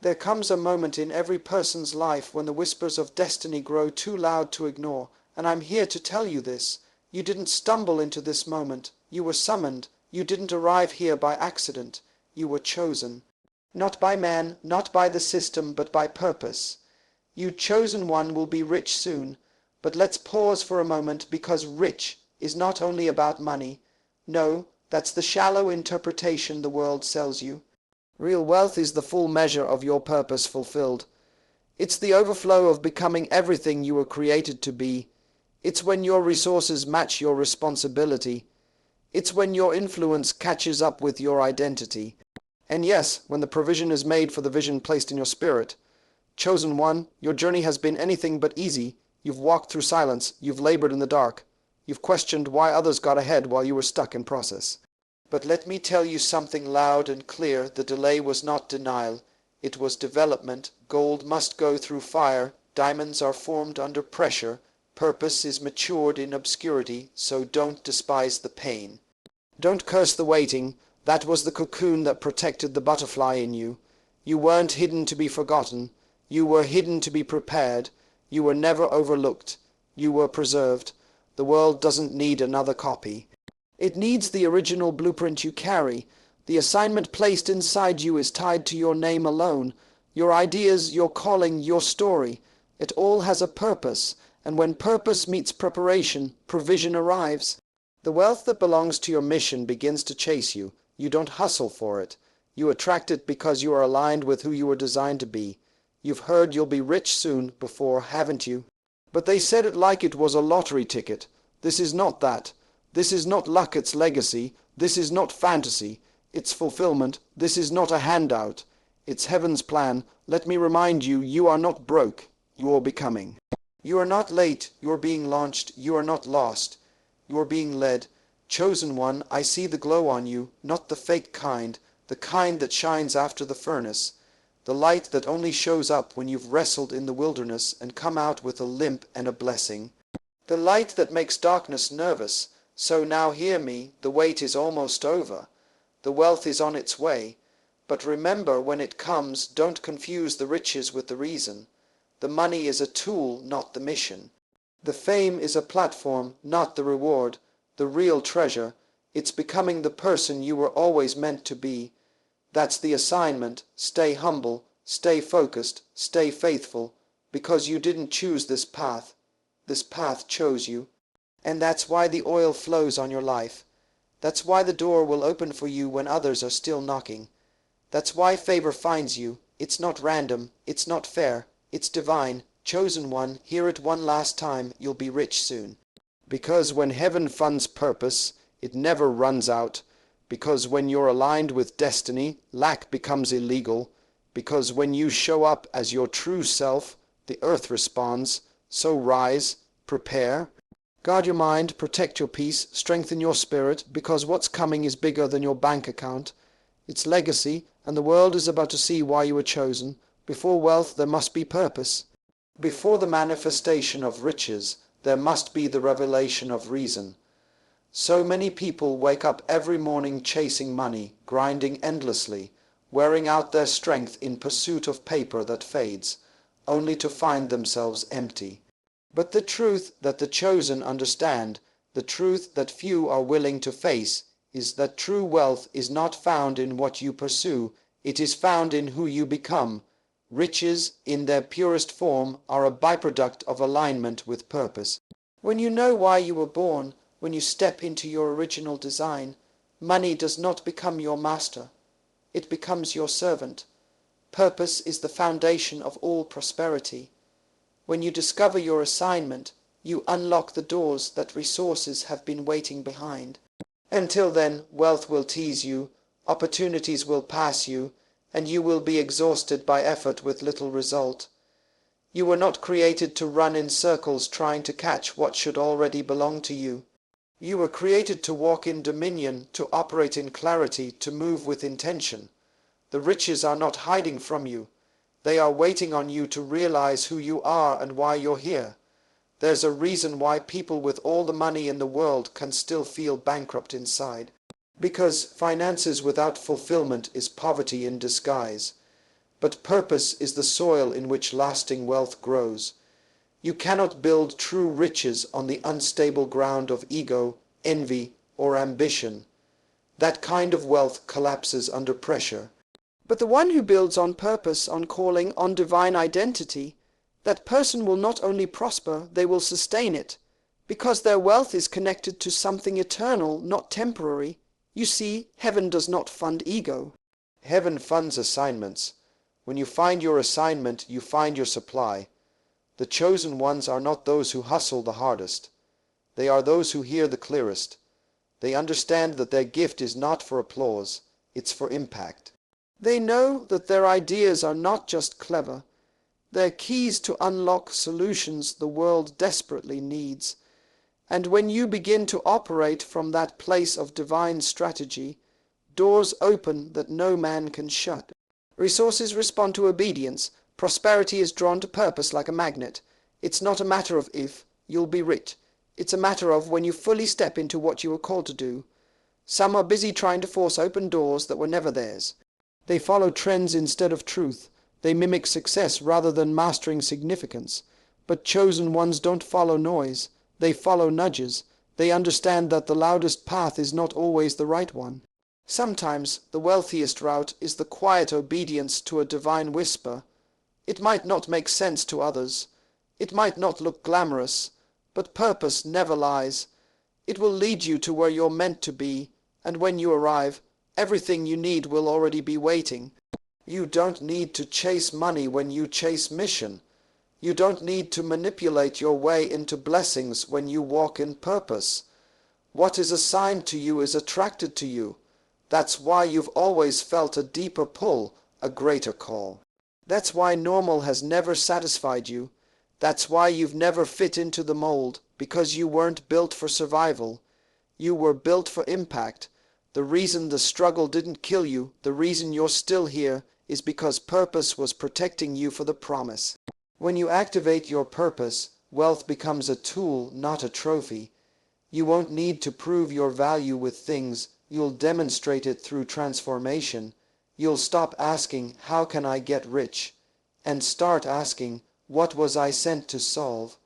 There comes a moment in every person's life when the whispers of destiny grow too loud to ignore, and I'm here to tell you this. You didn't stumble into this moment. You were summoned. You didn't arrive here by accident. You were chosen. Not by man, not by the system, but by purpose. You chosen one will be rich soon. But let's pause for a moment, because rich is not only about money. No, that's the shallow interpretation the world sells you. Real wealth is the full measure of your purpose fulfilled. It's the overflow of becoming everything you were created to be. It's when your resources match your responsibility. It's when your influence catches up with your identity. And yes, when the provision is made for the vision placed in your spirit. Chosen one, your journey has been anything but easy. You've walked through silence. You've labored in the dark. You've questioned why others got ahead while you were stuck in process. But let me tell you something loud and clear. The delay was not denial. It was development. Gold must go through fire. Diamonds are formed under pressure. Purpose is matured in obscurity, so don't despise the pain. Don't curse the waiting. That was the cocoon that protected the butterfly in you. You weren't hidden to be forgotten. You were hidden to be prepared. You were never overlooked. You were preserved. The world doesn't need another copy. It needs the original blueprint you carry. The assignment placed inside you is tied to your name alone. Your ideas, your calling, your story. It all has a purpose, and when purpose meets preparation, provision arrives. The wealth that belongs to your mission begins to chase you. You don't hustle for it. You attract it because you are aligned with who you were designed to be. You've heard you'll be rich soon before, haven't you? But they said it like it was a lottery ticket. This is not that. This is not luck, it's legacy. This is not fantasy. It's fulfillment. This is not a handout. It's heaven's plan. Let me remind you, you are not broke. You are becoming. You are not late. You are being launched. You are not lost. You are being led. Chosen one, I see the glow on you, not the fake kind, the kind that shines after the furnace. The light that only shows up when you've wrestled in the wilderness and come out with a limp and a blessing. The light that makes darkness nervous. So now hear me, the wait is almost over. The wealth is on its way. But remember, when it comes, don't confuse the riches with the reason. The money is a tool, not the mission. The fame is a platform, not the reward. The real treasure, it's becoming the person you were always meant to be. That's the assignment. Stay humble, stay focused, stay faithful, because you didn't choose this path. This path chose you. And that's why the oil flows on your life. That's why the door will open for you when others are still knocking. That's why favor finds you. It's not random. It's not fair. It's divine. Chosen one, hear it one last time. You'll be rich soon. Because when heaven funds purpose, it never runs out. Because when you're aligned with destiny, lack becomes illegal. Because when you show up as your true self, the earth responds. So rise, prepare. Guard your mind, protect your peace, strengthen your spirit, because what's coming is bigger than your bank account. It's legacy, and the world is about to see why you were chosen. Before wealth, there must be purpose. Before the manifestation of riches, there must be the revelation of reason. So many people wake up every morning chasing money, grinding endlessly, wearing out their strength in pursuit of paper that fades, only to find themselves empty. But the truth that the chosen understand, the truth that few are willing to face, is that true wealth is not found in what you pursue, it is found in who you become. Riches, in their purest form, are a byproduct of alignment with purpose. When you know why you were born, when you step into your original design, money does not become your master. It becomes your servant. Purpose is the foundation of all prosperity. When you discover your assignment, you unlock the doors that resources have been waiting behind. Until then, wealth will tease you, opportunities will pass you, and you will be exhausted by effort with little result. You were not created to run in circles trying to catch what should already belong to you. You were created to walk in dominion, to operate in clarity, to move with intention. The riches are not hiding from you. They are waiting on you to realize who you are and why you're here. There's a reason why people with all the money in the world can still feel bankrupt inside. Because finances without fulfillment is poverty in disguise. But purpose is the soil in which lasting wealth grows. You cannot build true riches on the unstable ground of ego, envy, or ambition. That kind of wealth collapses under pressure. But the one who builds on purpose, on calling, on divine identity, that person will not only prosper, they will sustain it, because their wealth is connected to something eternal, not temporary. You see, heaven does not fund ego. Heaven funds assignments. When you find your assignment, you find your supply. The chosen ones are not those who hustle the hardest. They are those who hear the clearest. They understand that their gift is not for applause, it's for impact. They know that their ideas are not just clever. They're keys to unlock solutions the world desperately needs. And when you begin to operate from that place of divine strategy, doors open that no man can shut. Resources respond to obedience. Prosperity is drawn to purpose like a magnet. It's not a matter of if, you'll be rich. It's a matter of when you fully step into what you were called to do. Some are busy trying to force open doors that were never theirs. They follow trends instead of truth. They mimic success rather than mastering significance. But chosen ones don't follow noise. They follow nudges. They understand that the loudest path is not always the right one. Sometimes the wealthiest route is the quiet obedience to a divine whisper. It might not make sense to others. It might not look glamorous. But purpose never lies. It will lead you to where you're meant to be, and when you arrive, everything you need will already be waiting. You don't need to chase money when you chase mission. You don't need to manipulate your way into blessings when you walk in purpose. What is assigned to you is attracted to you. That's why you've always felt a deeper pull, a greater call. That's why normal has never satisfied you. That's why you've never fit into the mold, because you weren't built for survival. You were built for impact. The reason the struggle didn't kill you, the reason you're still here, is because purpose was protecting you for the promise. When you activate your purpose, wealth becomes a tool, not a trophy. You won't need to prove your value with things. You'll demonstrate it through transformation. You'll stop asking, how can I get rich? And start asking, what was I sent to solve?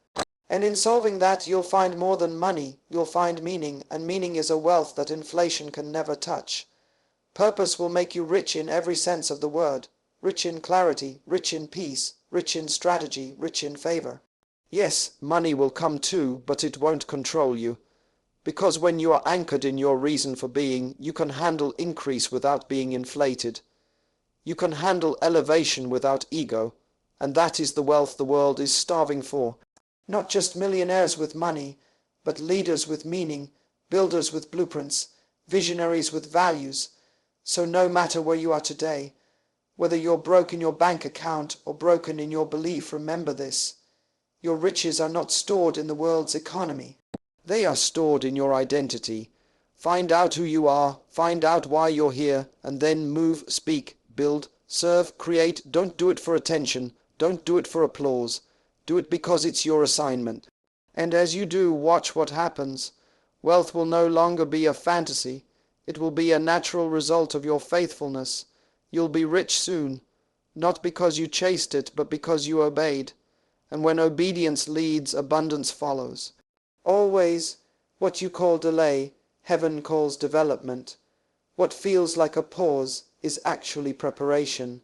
And in solving that, you'll find more than money. You'll find meaning, and meaning is a wealth that inflation can never touch. Purpose will make you rich in every sense of the word. Rich in clarity, rich in peace, rich in strategy, rich in favor. Yes, money will come too, but it won't control you. Because when you are anchored in your reason for being, you can handle increase without being inflated. You can handle elevation without ego. And that is the wealth the world is starving for. Not just millionaires with money, but leaders with meaning, builders with blueprints, visionaries with values. So no matter where you are today, whether you're broke in your bank account or broken in your belief, remember this. Your riches are not stored in the world's economy. They are stored in your identity. Find out who you are, find out why you're here, and then move, speak, build, serve, create. Don't do it for attention. Don't do it for applause. Do it because it's your assignment. And as you do, watch what happens. Wealth will no longer be a fantasy. It will be a natural result of your faithfulness. You'll be rich soon, not because you chased it, but because you obeyed. And when obedience leads, abundance follows. Always, what you call delay, heaven calls development. What feels like a pause is actually preparation.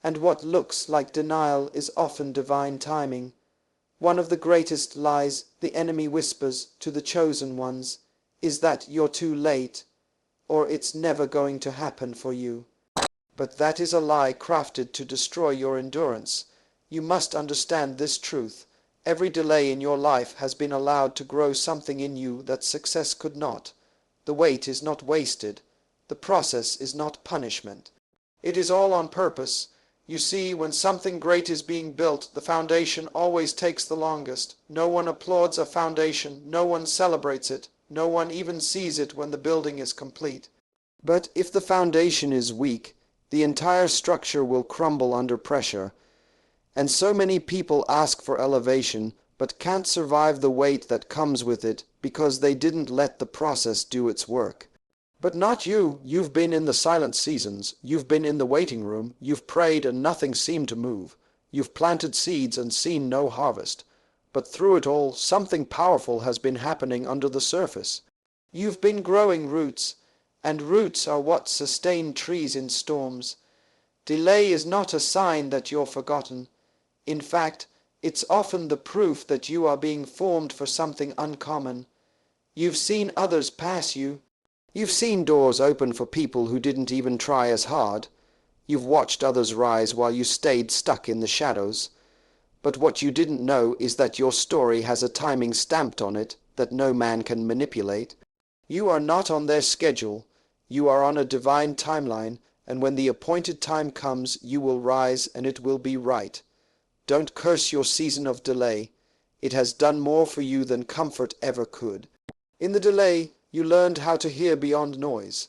And what looks like denial is often divine timing. One of the greatest lies the enemy whispers to the chosen ones is that you're too late, or it's never going to happen for you. But that is a lie crafted to destroy your endurance. You must understand this truth. Every delay in your life has been allowed to grow something in you that success could not. The wait is not wasted. The process is not punishment. It is all on purpose. You see, when something great is being built, the foundation always takes the longest. No one applauds a foundation, no one celebrates it, no one even sees it when the building is complete. But if the foundation is weak, the entire structure will crumble under pressure. And so many people ask for elevation, but can't survive the weight that comes with it because they didn't let the process do its work. But not you. You've been in the silent seasons. You've been in the waiting room. You've prayed and nothing seemed to move. You've planted seeds and seen no harvest. But through it all, something powerful has been happening under the surface. You've been growing roots, and roots are what sustain trees in storms. Delay is not a sign that you're forgotten. In fact, it's often the proof that you are being formed for something uncommon. You've seen others pass you. You've seen doors open for people who didn't even try as hard. You've watched others rise while you stayed stuck in the shadows. But what you didn't know is that your story has a timing stamped on it that no man can manipulate. You are not on their schedule. You are on a divine timeline, and when the appointed time comes, you will rise and it will be right. Don't curse your season of delay. It has done more for you than comfort ever could. In the delay, you learned how to hear beyond noise.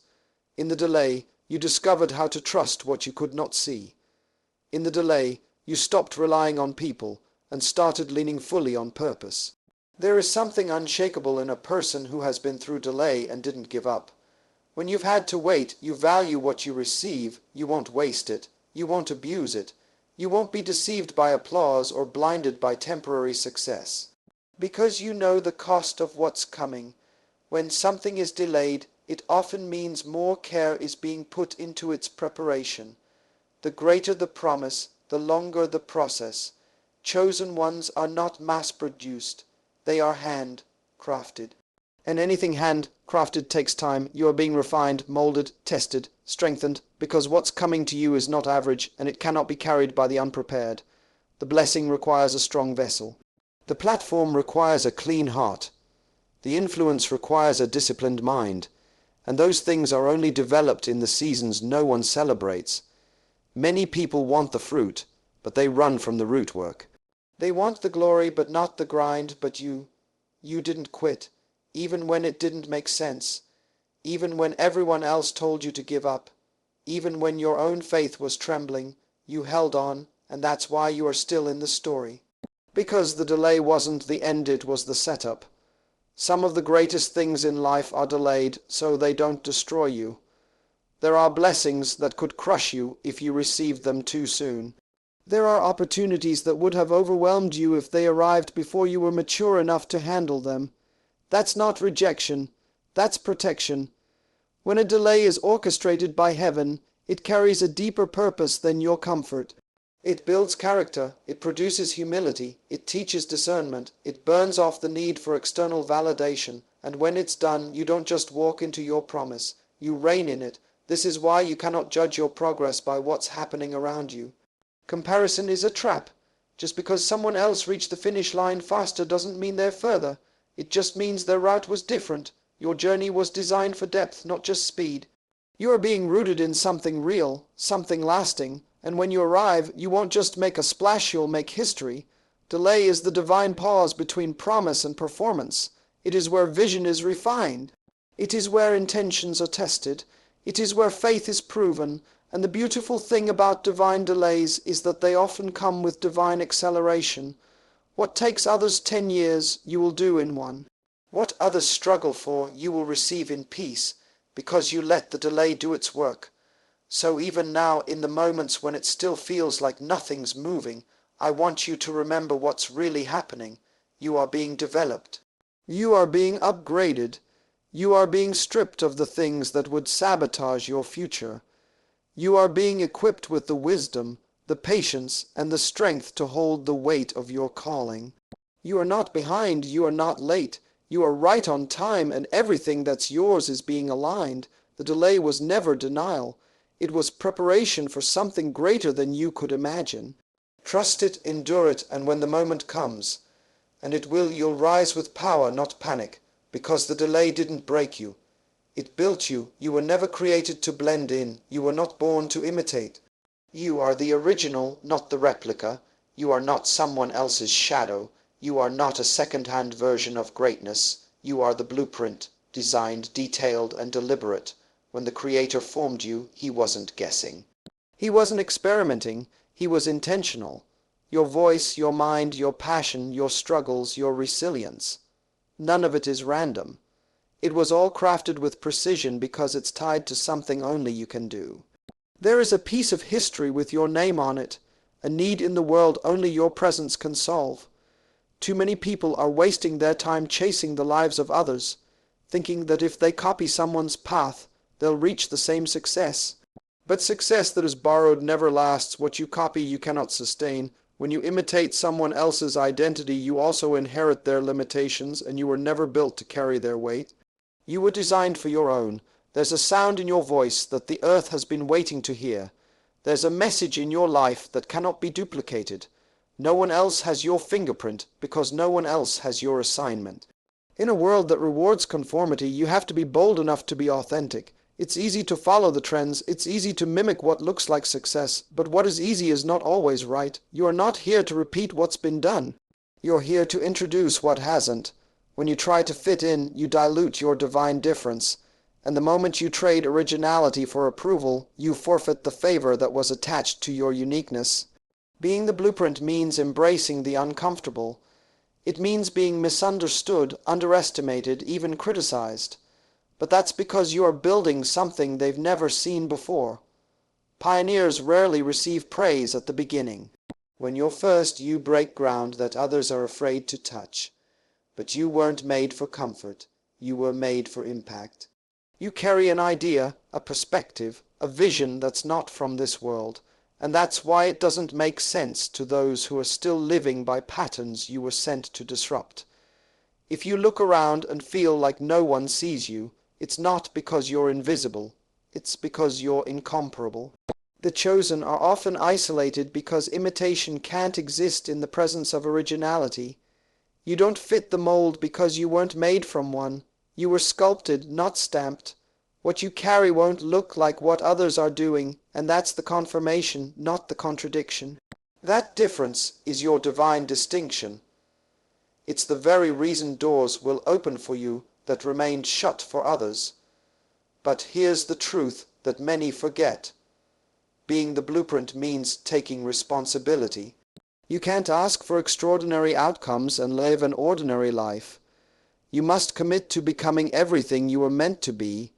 In the delay, you discovered how to trust what you could not see. In the delay, you stopped relying on people and started leaning fully on purpose. There is something unshakable in a person who has been through delay and didn't give up. When you've had to wait, you value what you receive. You won't waste it. You won't abuse it. You won't be deceived by applause or blinded by temporary success. Because you know the cost of what's coming. When something is delayed, it often means more care is being put into its preparation. The greater the promise, the longer the process. Chosen ones are not mass-produced. They are hand-crafted. And anything hand-crafted takes time. You are being refined, molded, tested, strengthened, because what's coming to you is not average, and it cannot be carried by the unprepared. The blessing requires a strong vessel. The platform requires a clean heart. The influence requires a disciplined mind, and those things are only developed in the seasons no one celebrates. Many people want the fruit, but they run from the root work. They want the glory, but not the grind, but you didn't quit, even when it didn't make sense, even when everyone else told you to give up, even when your own faith was trembling, you held on, and that's why you are still in the story. Because the delay wasn't the end, it was the setup. Some of the greatest things in life are delayed so they don't destroy you. There are blessings that could crush you if you received them too soon. There are opportunities that would have overwhelmed you if they arrived before you were mature enough to handle them. That's not rejection. That's protection. When a delay is orchestrated by heaven, it carries a deeper purpose than your comfort. It builds character, it produces humility, it teaches discernment, it burns off the need for external validation, and when it's done, you don't just walk into your promise, you reign in it. This is why you cannot judge your progress by what's happening around you. Comparison is a trap. Just because someone else reached the finish line faster doesn't mean they're further. It just means their route was different. Your journey was designed for depth, not just speed. You are being rooted in something real, something lasting. And when you arrive, you won't just make a splash, you'll make history. Delay is the divine pause between promise and performance. It is where vision is refined. It is where intentions are tested. It is where faith is proven. And the beautiful thing about divine delays is that they often come with divine acceleration. What takes others 10 years, you will do in 1. What others struggle for, you will receive in peace, because you let the delay do its work. So even now, in the moments when it still feels like nothing's moving, I want you to remember what's really happening. You are being developed. You are being upgraded. You are being stripped of the things that would sabotage your future. You are being equipped with the wisdom, the patience, and the strength to hold the weight of your calling. You are not behind, you are not late. You are right on time, and everything that's yours is being aligned. The delay was never denial. It was preparation for something greater than you could imagine. Trust it, endure it, and when the moment comes, and it will, you'll rise with power, not panic, because the delay didn't break you. It built you. You were never created to blend in. You were not born to imitate. You are the original, not the replica. You are not someone else's shadow. You are not a second-hand version of greatness. You are the blueprint, designed, detailed, and deliberate. When the Creator formed you, he wasn't guessing. He wasn't experimenting. He was intentional. Your voice, your mind, your passion, your struggles, your resilience. None of it is random. It was all crafted with precision because it's tied to something only you can do. There is a piece of history with your name on it, a need in the world only your presence can solve. Too many people are wasting their time chasing the lives of others, thinking that if they copy someone's path, they'll reach the same success. But success that is borrowed never lasts. What you copy you cannot sustain. When you imitate someone else's identity, you also inherit their limitations, and you were never built to carry their weight. You were designed for your own. There's a sound in your voice that the earth has been waiting to hear. There's a message in your life that cannot be duplicated. No one else has your fingerprint because no one else has your assignment. In a world that rewards conformity, you have to be bold enough to be authentic. It's easy to follow the trends, it's easy to mimic what looks like success, but what is easy is not always right. You are not here to repeat what's been done. You're here to introduce what hasn't. When you try to fit in, you dilute your divine difference. And the moment you trade originality for approval, you forfeit the favor that was attached to your uniqueness. Being the blueprint means embracing the uncomfortable. It means being misunderstood, underestimated, even criticized. But that's because you are building something they've never seen before. Pioneers rarely receive praise at the beginning. When you're first, you break ground that others are afraid to touch. But you weren't made for comfort. You were made for impact. You carry an idea, a perspective, a vision that's not from this world, and that's why it doesn't make sense to those who are still living by patterns you were sent to disrupt. If you look around and feel like no one sees you, it's not because you're invisible, it's because you're incomparable. The chosen are often isolated because imitation can't exist in the presence of originality. You don't fit the mold because you weren't made from one. You were sculpted, not stamped. What you carry won't look like what others are doing, and that's the confirmation, not the contradiction. That difference is your divine distinction. It's the very reason doors will open for you that remained shut for others. But here's the truth that many forget. Being the blueprint means taking responsibility. You can't ask for extraordinary outcomes and live an ordinary life. You must commit to becoming everything you were meant to be.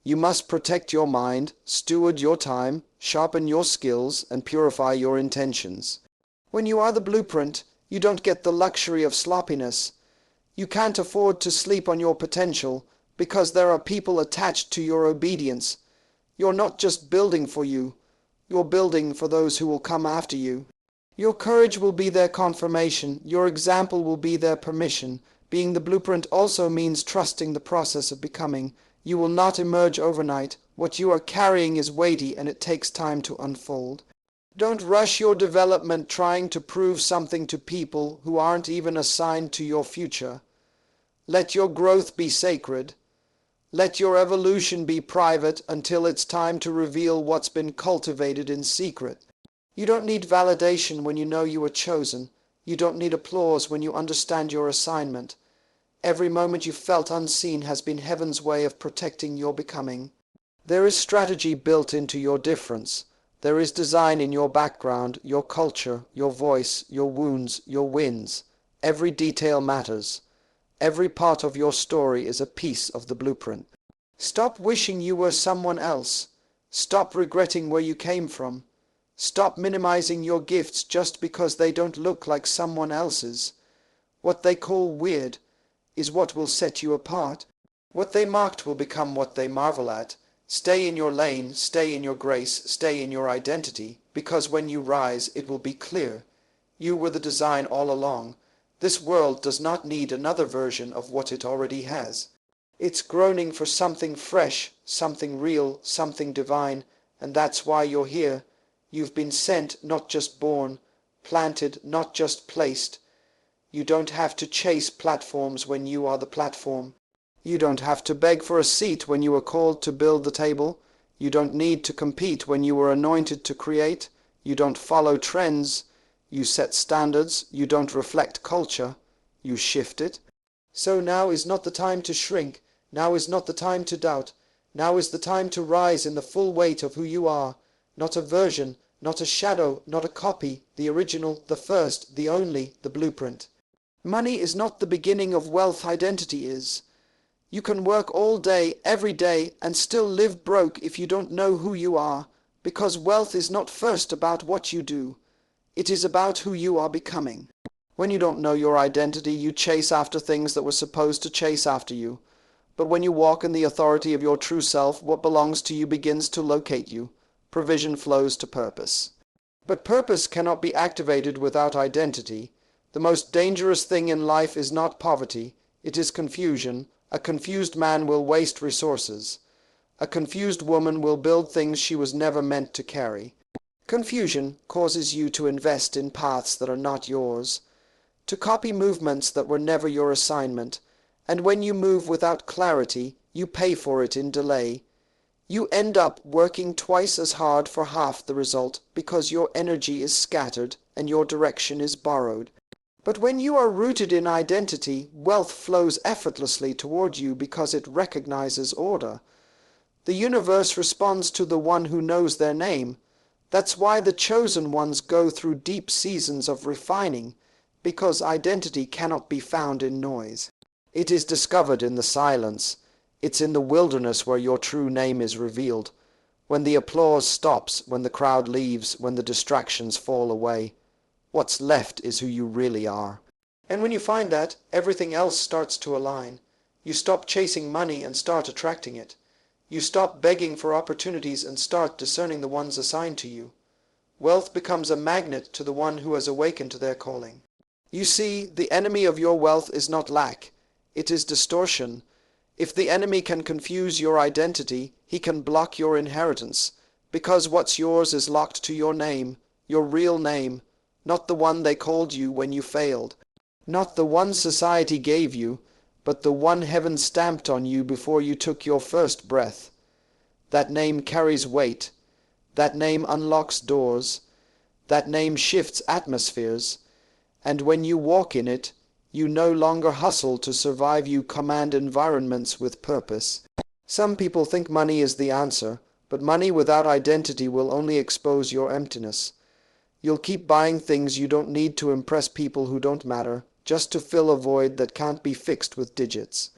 You must protect your mind, steward your time, sharpen your skills, and purify your intentions. When you are the blueprint, you don't get the luxury of sloppiness. You can't afford to sleep on your potential because there are people attached to your obedience. You're not just building for you. You're building for those who will come after you. Your courage will be their confirmation. Your example will be their permission. Being the blueprint also means trusting the process of becoming. You will not emerge overnight. What you are carrying is weighty and it takes time to unfold. Don't rush your development trying to prove something to people who aren't even assigned to your future. Let your growth be sacred. Let your evolution be private until it's time to reveal what's been cultivated in secret. You don't need validation when you know you were chosen. You don't need applause when you understand your assignment. Every moment you felt unseen has been heaven's way of protecting your becoming. There is strategy built into your difference. There is design in your background, your culture, your voice, your wounds, your wins. Every detail matters. Every part of your story is a piece of the blueprint. Stop wishing you were someone else. Stop regretting where you came from. Stop minimizing your gifts just because they don't look like someone else's. What they call weird is what will set you apart. What they mocked will become what they marvel at. Stay in your lane, stay in your grace, stay in your identity, because when you rise, it will be clear. You were the design all along. This world does not need another version of what it already has. It's groaning for something fresh, something real, something divine, and that's why you're here. You've been sent, not just born, planted, not just placed. You don't have to chase platforms when you are the platform. You don't have to beg for a seat when you were called to build the table. You don't need to compete when you were anointed to create. You don't follow trends. You set standards. You don't reflect culture. You shift it. So now is not the time to shrink. Now is not the time to doubt. Now is the time to rise in the full weight of who you are. Not a version, not a shadow, not a copy, the original, the first, the only, the blueprint. Money is not the beginning of wealth, identity is. You can work all day, every day, and still live broke if you don't know who you are, because wealth is not first about what you do. It is about who you are becoming. When you don't know your identity, you chase after things that were supposed to chase after you. But when you walk in the authority of your true self, what belongs to you begins to locate you. Provision flows to purpose. But purpose cannot be activated without identity. The most dangerous thing in life is not poverty, it is confusion. A confused man will waste resources. A confused woman will build things she was never meant to carry. Confusion causes you to invest in paths that are not yours, to copy movements that were never your assignment, and when you move without clarity, you pay for it in delay. You end up working twice as hard for half the result because your energy is scattered and your direction is borrowed. But when you are rooted in identity, wealth flows effortlessly toward you because it recognizes order. The universe responds to the one who knows their name. That's why the chosen ones go through deep seasons of refining, because identity cannot be found in noise. It is discovered in the silence. It's in the wilderness where your true name is revealed. When the applause stops, when the crowd leaves, when the distractions fall away, what's left is who you really are. And when you find that, everything else starts to align. You stop chasing money and start attracting it. You stop begging for opportunities and start discerning the ones assigned to you. Wealth becomes a magnet to the one who has awakened to their calling. You see, the enemy of your wealth is not lack. It is distortion. If the enemy can confuse your identity, he can block your inheritance, because what's yours is locked to your name, your real name, not the one they called you when you failed, not the one society gave you, but the one heaven stamped on you before you took your first breath. That name carries weight. That name unlocks doors. That name shifts atmospheres. And when you walk in it, you no longer hustle to survive, you command environments with purpose. Some people think money is the answer, but money without identity will only expose your emptiness. You'll keep buying things you don't need to impress people who don't matter, just to fill a void that can't be fixed with digits.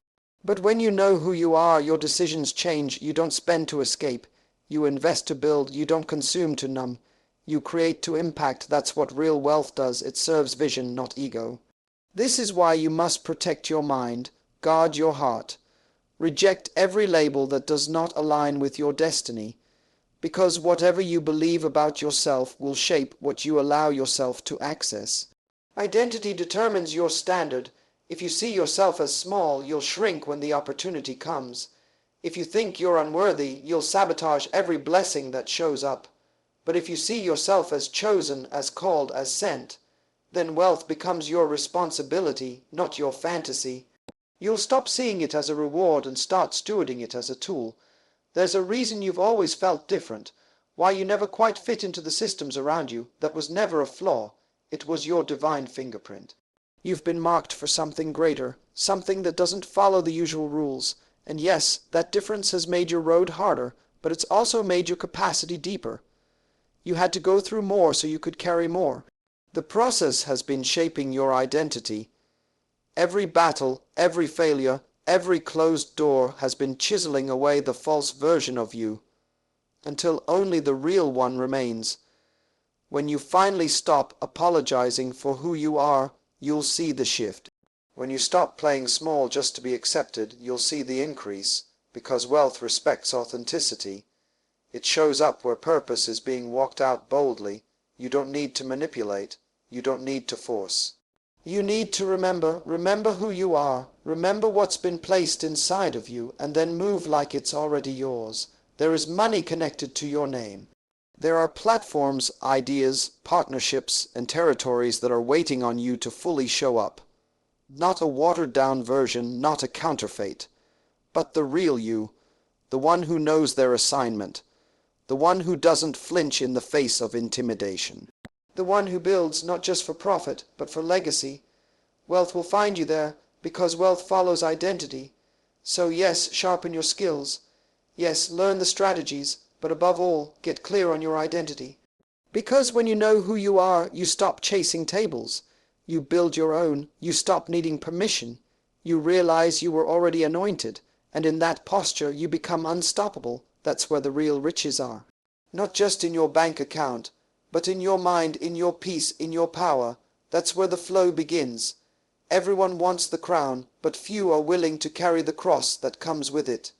But when you know who you are, your decisions change. You don't spend to escape. You invest to build. You don't consume to numb. You create to impact. That's what real wealth does. It serves vision, not ego. This is why you must protect your mind, guard your heart. Reject every label that does not align with your destiny, because whatever you believe about yourself will shape what you allow yourself to access. Identity determines your standard. If you see yourself as small, you'll shrink when the opportunity comes. If you think you're unworthy, you'll sabotage every blessing that shows up. But if you see yourself as chosen, as called, as sent, then wealth becomes your responsibility, not your fantasy. You'll stop seeing it as a reward and start stewarding it as a tool. There's a reason you've always felt different, why you never quite fit into the systems around you. That was never a flaw. It was your divine fingerprint. You've been marked for something greater, something that doesn't follow the usual rules. And yes, that difference has made your road harder, but it's also made your capacity deeper. You had to go through more so you could carry more. The process has been shaping your identity. Every battle, every failure, every closed door has been chiseling away the false version of you, until only the real one remains. When you finally stop apologizing for who you are, you'll see the shift. When you stop playing small just to be accepted, you'll see the increase, because wealth respects authenticity. It shows up where purpose is being walked out boldly. You don't need to manipulate. You don't need to force. You need to remember who you are, remember what's been placed inside of you, and then move like it's already yours. There is money connected to your name. There are platforms, ideas, partnerships, and territories that are waiting on you to fully show up. Not a watered-down version, not a counterfeit, but the real you, the one who knows their assignment, the one who doesn't flinch in the face of intimidation. The one who builds not just for profit, but for legacy. Wealth will find you there, because wealth follows identity. So yes, sharpen your skills. Yes, learn the strategies, but above all, get clear on your identity. Because when you know who you are, you stop chasing tables. You build your own. You stop needing permission. You realize you were already anointed. And in that posture you become unstoppable. That's where the real riches are. Not just in your bank account, but in your mind, in your peace, in your power. That's where the flow begins. Everyone wants the crown, but few are willing to carry the cross that comes with it.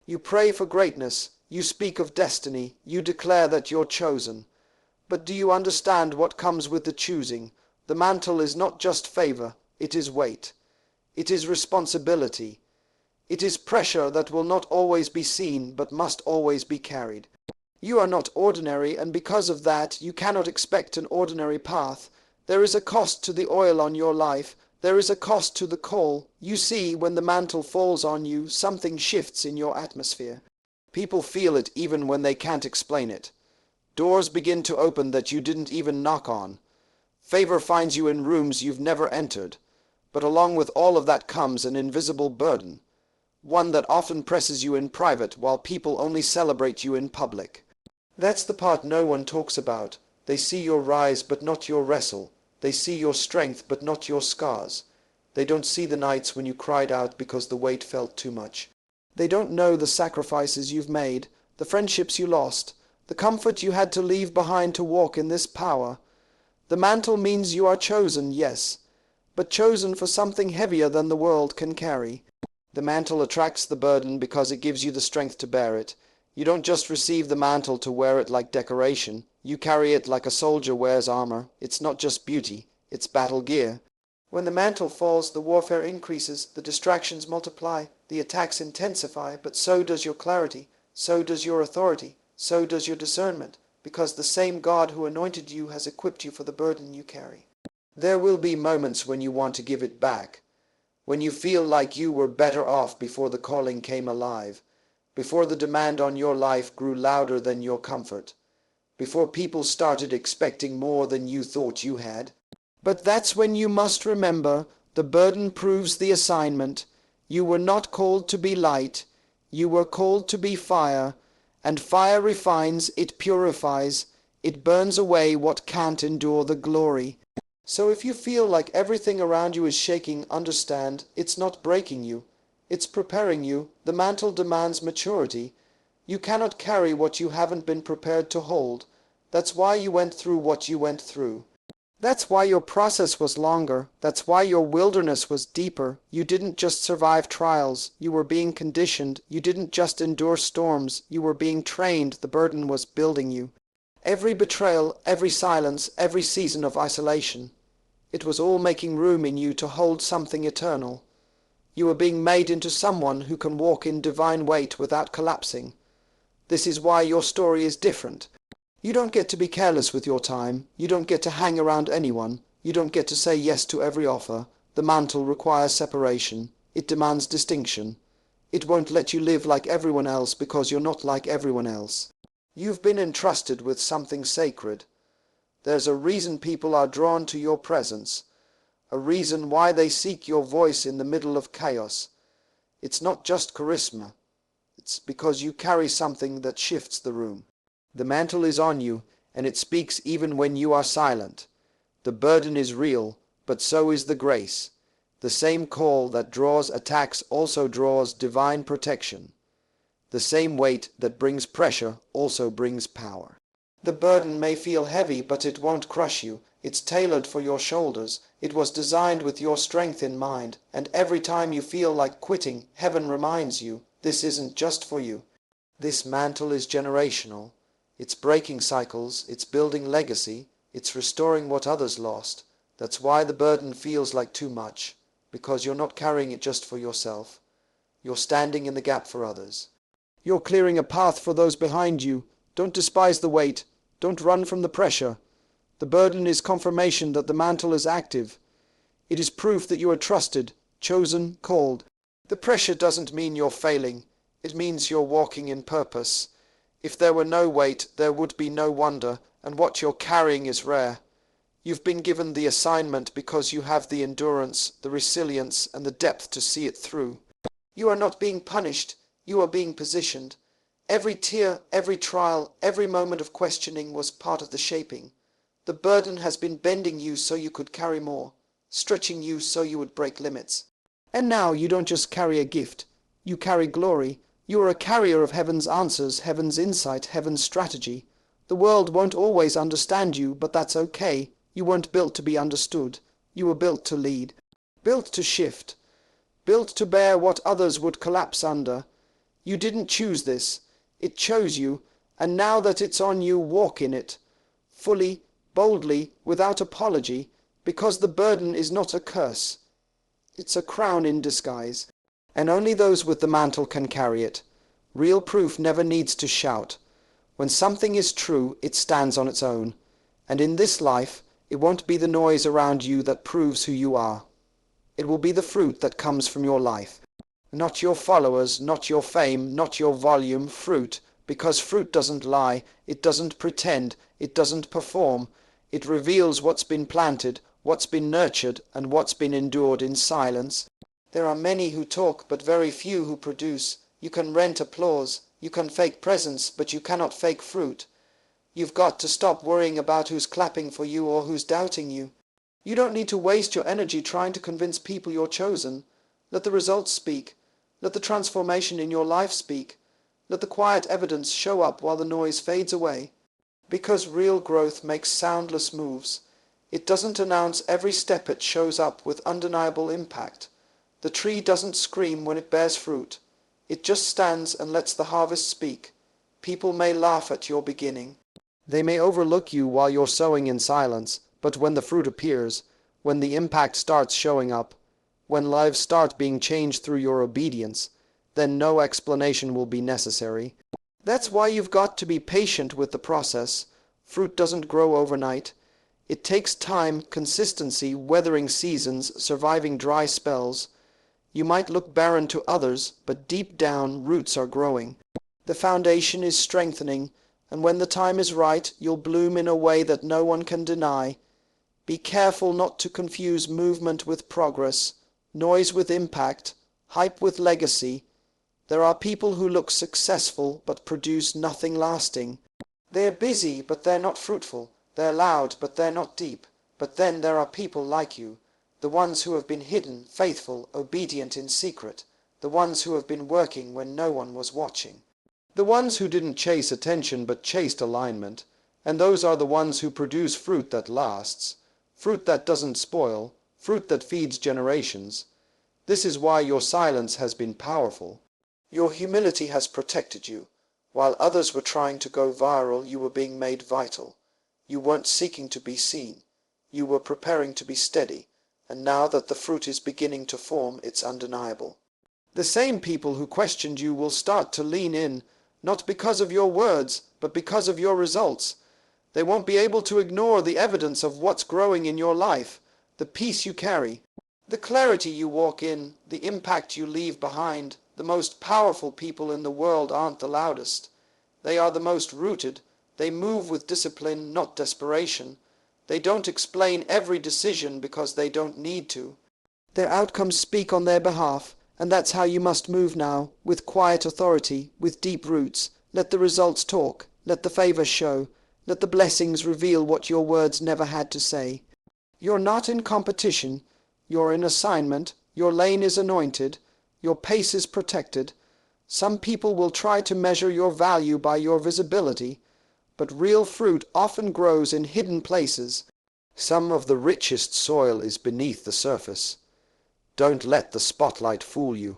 You pray for greatness, you speak of destiny, you declare that you're chosen. But do you understand what comes with the choosing? The mantle is not just favor, it is weight. It is responsibility. It is pressure that will not always be seen, but must always be carried. You are not ordinary, and because of that, you cannot expect an ordinary path. There is a cost to the oil on your life. There is a cost to the call. You see, when the mantle falls on you, something shifts in your atmosphere. People feel it even when they can't explain it. Doors begin to open that you didn't even knock on. Favor finds you in rooms you've never entered. But along with all of that comes an invisible burden. One that often presses you in private while people only celebrate you in public. That's the part no one talks about. They see your rise but not your wrestle. They see your strength but not your scars. They don't see the nights when you cried out because the weight felt too much. They don't know the sacrifices you've made, the friendships you lost, the comfort you had to leave behind to walk in this power. The mantle means you are chosen, yes, but chosen for something heavier than the world can carry. The mantle attracts the burden because it gives you the strength to bear it. You don't just receive the mantle to wear it like decoration. You carry it like a soldier wears armor. It's not just beauty, it's battle gear. When the mantle falls, the warfare increases, the distractions multiply, the attacks intensify, but so does your clarity, so does your authority, so does your discernment, because the same God who anointed you has equipped you for the burden you carry. There will be moments when you want to give it back, when you feel like you were better off before the calling came alive, before the demand on your life grew louder than your comfort, before people started expecting more than you thought you had. But that's when you must remember the burden proves the assignment. You were not called to be light, you were called to be fire, and fire refines, it purifies, it burns away what can't endure the glory. So if you feel like everything around you is shaking, understand, it's not breaking you. It's preparing you. The mantle demands maturity. You cannot carry what you haven't been prepared to hold. That's why you went through what you went through. That's why your process was longer. That's why your wilderness was deeper. You didn't just survive trials. You were being conditioned. You didn't just endure storms. You were being trained. The burden was building you. Every betrayal, every silence, every season of isolation. It was all making room in you to hold something eternal. You were being made into someone who can walk in divine weight without collapsing. This is why your story is different. You don't get to be careless with your time. You don't get to hang around anyone. You don't get to say yes to every offer. The mantle requires separation. It demands distinction. It won't let you live like everyone else because you're not like everyone else. You've been entrusted with something sacred. There's a reason people are drawn to your presence, a reason why they seek your voice in the middle of chaos. It's not just charisma. It's because you carry something that shifts the room. The mantle is on you, and it speaks even when you are silent. The burden is real, but so is the grace. The same call that draws attacks also draws divine protection. The same weight that brings pressure also brings power. The burden may feel heavy, but it won't crush you. It's tailored for your shoulders. It was designed with your strength in mind. And every time you feel like quitting, heaven reminds you, this isn't just for you. This mantle is generational. It's breaking cycles. It's building legacy. It's restoring what others lost. That's why the burden feels like too much. Because you're not carrying it just for yourself. You're standing in the gap for others. You're clearing a path for those behind you. Don't despise the weight. Don't run from the pressure. The burden is confirmation that the mantle is active. It is proof that you are trusted, chosen, called. The pressure doesn't mean you're failing. It means you're walking in purpose. If there were no weight, there would be no wonder, and what you're carrying is rare. You've been given the assignment because you have the endurance, the resilience, and the depth to see it through. You are not being punished. You are being positioned. Every tear, every trial, every moment of questioning was part of the shaping. The burden has been bending you so you could carry more, stretching you so you would break limits. And now you don't just carry a gift. You carry glory. You are a carrier of heaven's answers, heaven's insight, heaven's strategy. The world won't always understand you, but that's okay. You weren't built to be understood. You were built to lead. Built to shift. Built to bear what others would collapse under. You didn't choose this. It chose you, and now that it's on you, walk in it. Fully, boldly, without apology, because the burden is not a curse. It's a crown in disguise, and only those with the mantle can carry it. Real proof never needs to shout. When something is true, it stands on its own. And in this life, it won't be the noise around you that proves who you are. It will be the fruit that comes from your life. Not your followers, not your fame, not your volume, fruit, because fruit doesn't lie, it doesn't pretend, it doesn't perform. It reveals what's been planted, what's been nurtured, and what's been endured in silence. There are many who talk, but very few who produce. You can rent applause, you can fake presence, but you cannot fake fruit. You've got to stop worrying about who's clapping for you or who's doubting you. You don't need to waste your energy trying to convince people you're chosen. Let the results speak. Let the transformation in your life speak. Let the quiet evidence show up while the noise fades away. Because real growth makes soundless moves. It doesn't announce every step, it shows up with undeniable impact. The tree doesn't scream when it bears fruit. It just stands and lets the harvest speak. People may laugh at your beginning. They may overlook you while you're sowing in silence, but when the fruit appears, when the impact starts showing up, when lives start being changed through your obedience, then no explanation will be necessary. That's why you've got to be patient with the process. Fruit doesn't grow overnight. It takes time, consistency, weathering seasons, surviving dry spells. You might look barren to others, but deep down, roots are growing. The foundation is strengthening, and when the time is right, you'll bloom in a way that no one can deny. Be careful not to confuse movement with progress, noise with impact, hype with legacy. There are people who look successful but produce nothing lasting. They're busy, but they're not fruitful. They're loud, but they're not deep. But then there are people like you, the ones who have been hidden, faithful, obedient in secret, the ones who have been working when no one was watching. The ones who didn't chase attention but chased alignment, and those are the ones who produce fruit that lasts, fruit that doesn't spoil, fruit that feeds generations. This is why your silence has been powerful. Your humility has protected you. While others were trying to go viral, you were being made vital. You weren't seeking to be seen. You were preparing to be steady, and now that the fruit is beginning to form, it's undeniable. The same people who questioned you will start to lean in, not because of your words, but because of your results. They won't be able to ignore the evidence of what's growing in your life, the peace you carry, the clarity you walk in, the impact you leave behind. The most powerful people in the world aren't the loudest. They are the most rooted. They move with discipline, not desperation. They don't explain every decision because they don't need to. Their outcomes speak on their behalf, and that's how you must move now, with quiet authority, with deep roots. Let the results talk. Let the favor show. Let the blessings reveal what your words never had to say. You're not in competition. You're in assignment. Your lane is anointed. Your pace is protected. Some people will try to measure your value by your visibility, but real fruit often grows in hidden places. Some of the richest soil is beneath the surface. Don't let the spotlight fool you.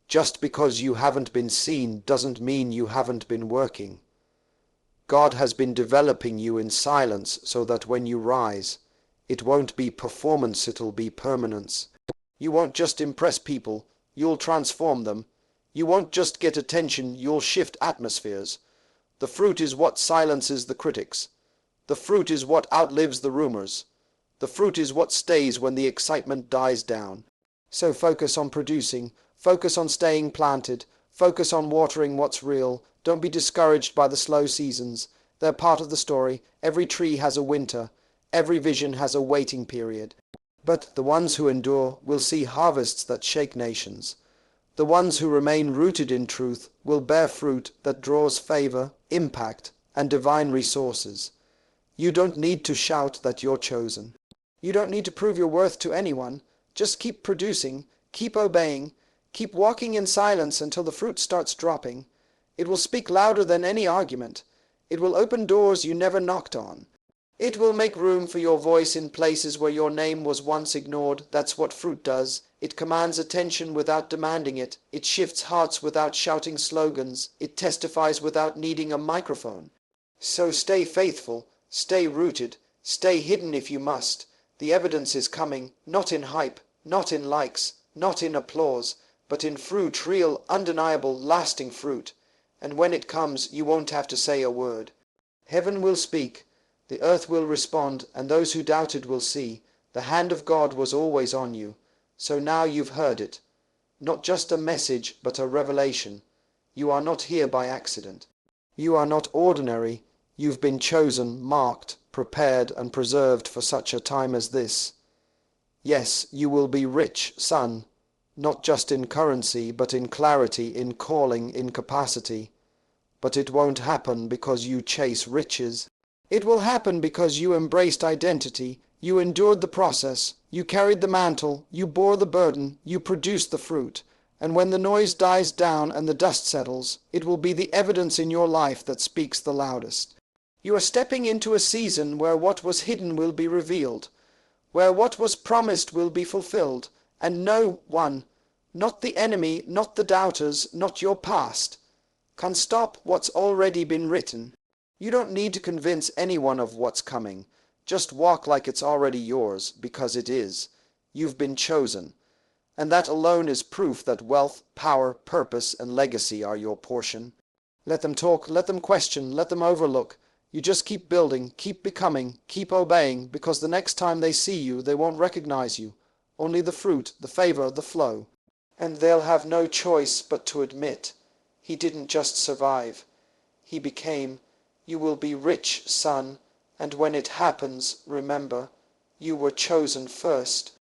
Just because you haven't been seen doesn't mean you haven't been working. God has been developing you in silence so that when you rise, it won't be performance, it'll be permanence. You won't just impress people, you'll transform them. You won't just get attention, you'll shift atmospheres. The fruit is what silences the critics. The fruit is what outlives the rumors. The fruit is what stays when the excitement dies down. So focus on producing, focus on staying planted, focus on watering what's real. Don't be discouraged by the slow seasons. They're part of the story. Every tree has a winter. Every vision has a waiting period. But the ones who endure will see harvests that shake nations. The ones who remain rooted in truth will bear fruit that draws favor, impact, and divine resources. You don't need to shout that you're chosen. You don't need to prove your worth to anyone. Just keep producing, keep obeying, Keep walking in silence until the fruit starts dropping. It will speak louder than any argument. It will open doors you never knocked on. It will make room for your voice in places where your name was once ignored. That's what fruit does. It commands attention without demanding it. It shifts hearts without shouting slogans. It testifies without needing a microphone. So stay faithful, stay rooted, stay hidden if you must. The evidence is coming, not in hype, not in likes, not in applause, but in fruit, real, undeniable, lasting fruit. And when it comes, you won't have to say a word. Heaven will speak. The earth will respond, and those who doubted will see. The hand of God was always on you. So now you've heard it. Not just a message, but a revelation. You are not here by accident. You are not ordinary. You've been chosen, marked, prepared, and preserved for such a time as this. Yes, you will be rich, son, not just in currency, but in clarity, in calling, in capacity. But it won't happen because you chase riches. It will happen because you embraced identity, you endured the process, you carried the mantle, you bore the burden, you produced the fruit. And when the noise dies down and the dust settles, it will be the evidence in your life that speaks the loudest. You are stepping into a season where what was hidden will be revealed, where what was promised will be fulfilled, and no one, not the enemy, not the doubters, not your past, can stop what's already been written. You don't need to convince anyone of what's coming. Just walk like it's already yours, because it is. You've been chosen. And that alone is proof that wealth, power, purpose, and legacy are your portion. Let them talk, let them question, let them overlook. You just keep building, keep becoming, keep obeying, because the next time they see you, they won't recognize you. Only the fruit, the favor, the flow. And they'll have no choice but to admit, he didn't just survive. He became. You will be rich, son, and when it happens, remember, you were chosen first.